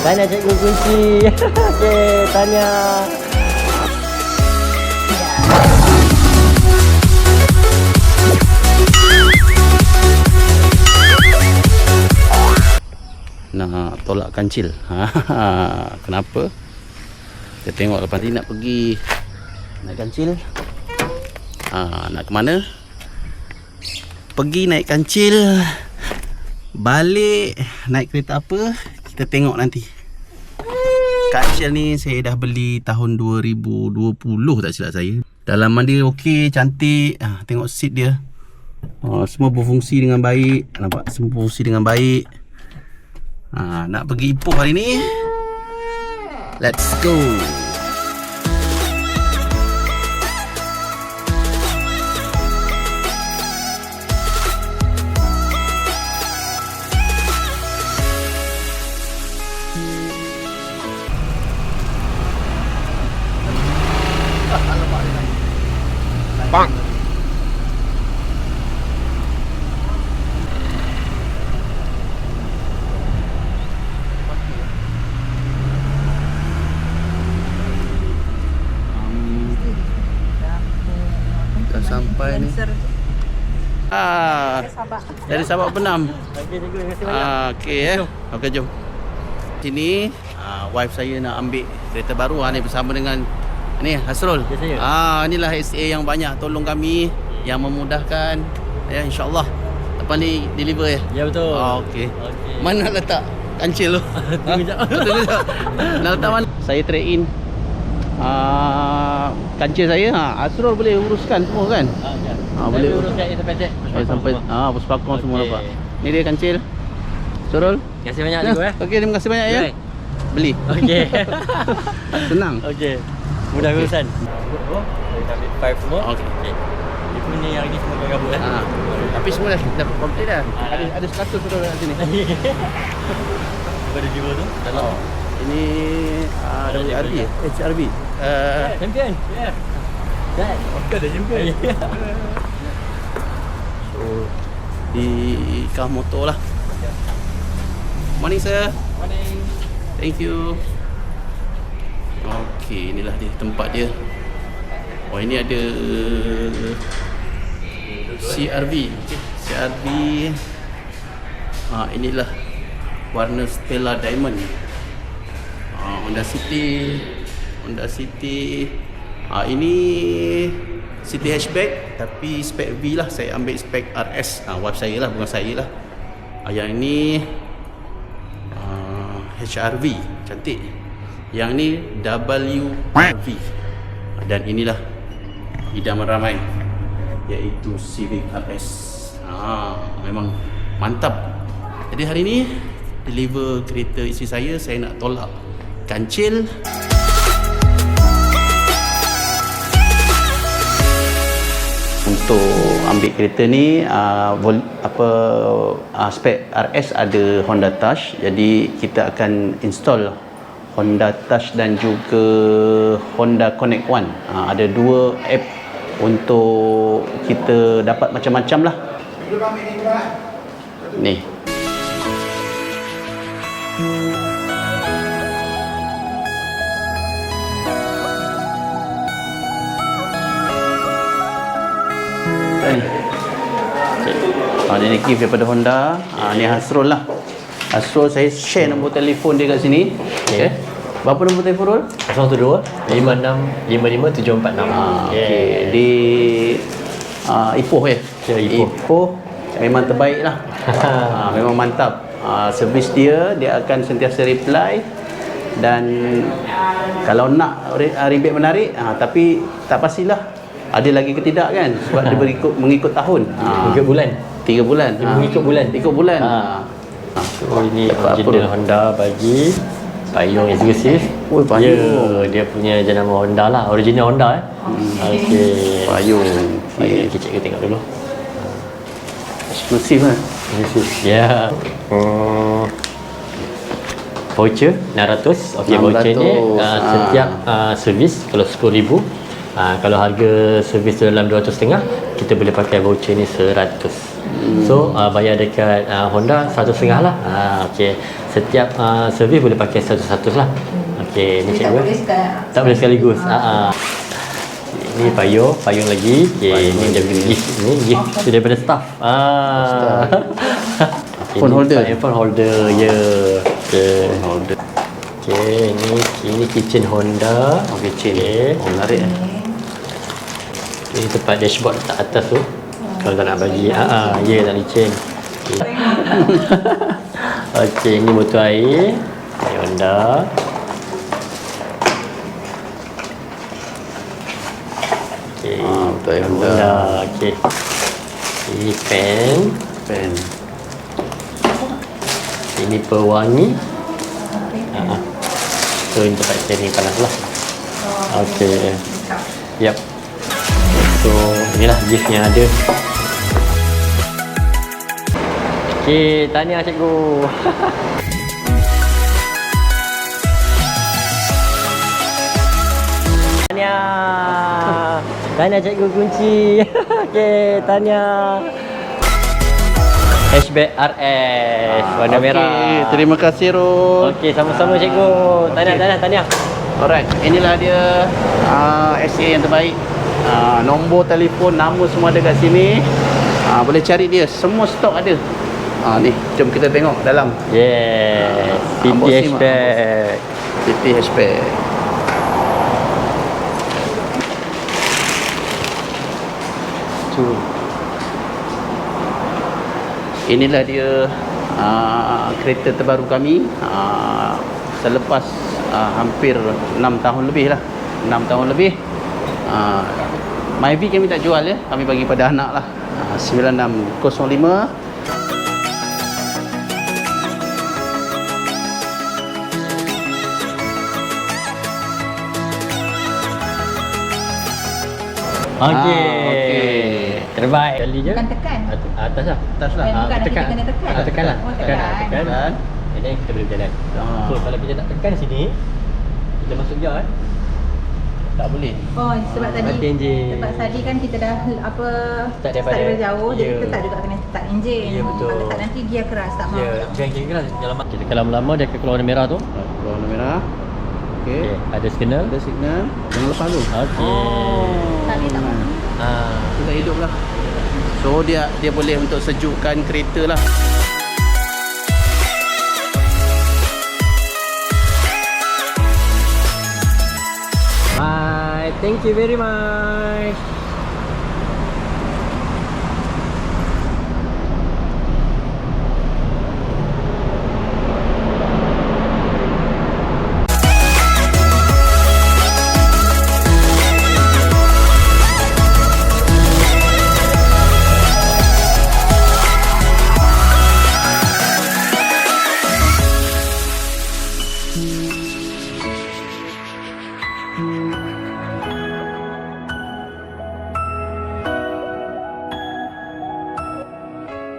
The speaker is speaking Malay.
Tanya cikgu kunci. Okey, tanya. Nak tolak kancil. Kenapa? Kita tengok lepas ni nak pergi naik kancil. Nak ke mana? Pergi naik kancil, balik naik kereta apa, kita tengok nanti. Kancil ni saya dah beli tahun 2020 tak silap saya. Dalaman dia okey, cantik. Tengok seat dia. Semua berfungsi dengan baik. Nampak? Semua berfungsi dengan baik. Nak pergi Ipoh hari ni. Let's go. Bang. Dah sampai ni. Dari Sabak Benam. Okey, cikgu, terima kasih banyak. Okey Okey, jom. Sini wife saya nak ambil kereta baru ni bersama dengan ni Hasrul. Ya, saya. Inilah SA yang banyak tolong kami, yang memudahkan. Ya, insya-Allah. Lepas ni deliver ya. Ya, betul. Okey. Mana nak letak kancil tu? Tunggu jap. Tunggu jap. Nak letak mana? Saya trade in kancil saya. Hasrul boleh uruskan semua kan? Boleh uruskan sampai puspakong semua dapat. Ni dia kancil. Hasrul. Terima kasih banyak cikgu Okey, terima kasih banyak ya. Beli. Okey. Senang. Okey. Mudah urusan. Kita ambil 5 semua. Okey. Dia pun ni yang ni semua gabut Tapi semua dah complete dah. Ada 100 sudah kat sini. Pada jiwa tu dalam. Ini WRB ya? HRB. Champion. Ya. Dah. Okey, dah champion. So di kah motor lah. Morning sir. Morning. Thank you. Okey, inilah dia tempat dia. Ini ada CRV. CRV. Inilah warna Stella Diamond. Honda City. Ini City hatchback tapi spek V lah. Saya ambil spek RS. Wife saya lah, bukan saya lah. Yang ini HRV, cantik. Yang ni WRV. Dan inilah idaman ramai, iaitu Civic RS. Memang mantap. Jadi hari ni deliver kereta isteri saya nak tolak kancil. Untuk ambil kereta ni spek RS ada Honda Touch. Jadi kita akan install Honda Touch dan juga Honda Connect One. Ada 2 app untuk kita dapat macam-macam lah. Ni. Ni gift daripada Honda. Ni Hasrul lah. Hasrul, saya share nombor telefon dia kat sini. Okay. Berapa nombor telefon Rul? 012 56 55 746. Okey. Di Ipoh ya? Ipoh memang terbaik lah. Memang mantap. Servis dia akan sentiasa reply. Dan kalau nak rebate menarik, tapi tak pastilah ada lagi ke tidak kan, sebab dia mengikut tahun. 3 bulan. 3 bulan. Dia mengikut bulan. Ikut bulan. So ini original Honda bagi payung eksklusif. Oh, payung. Dia punya jenama Honda lah, original Honda Okey. Payung. Okey, kita check tengok dulu. Eksklusif lah. Eksklusif. Ya. Voucher 600. Okey, voucher ni setiap servis kalau 10,000 Kalau harga servis tu dalam 200.5, kita boleh pakai voucher ni 100. So bayar dekat Honda 150 lah. Okey. Setiap servis boleh pakai 100 lah. Okey, ni cikgu. Tak boleh sekaligus. Ni payung lagi. Okey, ni dia bagi gift. Ni gift tu daripada staff. Phone holder. Phone holder, ya. Okey. Phone holder. Okey, ini kitchen Honda. Kitchen. Menarik. Ini tempat dashboard letak atas tu. Kalau tak nak bagi, ya tak licin. Okey, ini botol air. Honda. Okey, botol air Honda. Okey. Ini pen. Ini pewangi. So ini tempat steering panas lah. Okey. Yap. So inilah gift yang ada. Okey, tahniah cikgu. Tahniah cikgu kunci. Okey, tahniah. Hatchback RS warna merah. Terima kasih Rul. Okey, sama-sama cikgu. Tahniah. Alright, inilah dia SA yang terbaik. Nombor telefon, nama semua ada kat sini. Boleh cari dia, semua stok ada. Ni, jom kita tengok dalam. Yes, City Hatchback. City Hatchback. Inilah dia kereta terbaru kami selepas hampir 6 tahun lebih lah. 6 tahun lebih. Myvi kami tak jual ya, kami bagi pada anak lah. 9605. Okey. Terbaik. Kali je. Bukan tekan. Atas lah. Atas lah. Bukan, tekan. kita kena tekan. Tekan lah. Oh, Tekan. Jadi kita boleh berjalan. So kalau kita tak tekan sini, kita masuk gear Tak boleh. Oh, sebab tadi mati enjin. sebab tadi kan kita dah Start start daripada daripada jauh, jadi ya. kita tak juga kena start enjin. Ya, betul. Kalau tak nanti gear keras tak mau. Ya, jangan kira jalan mak. Kita kalau lama dia akan keluar warna merah tu. Warna merah. Okey. Okey, ada signal. Ada signal. Jangan lepas tu. Okey. Tadi tak mau. Kita hidup lah. So dia boleh untuk sejukkan kereta lah. Bye. Thank you very much.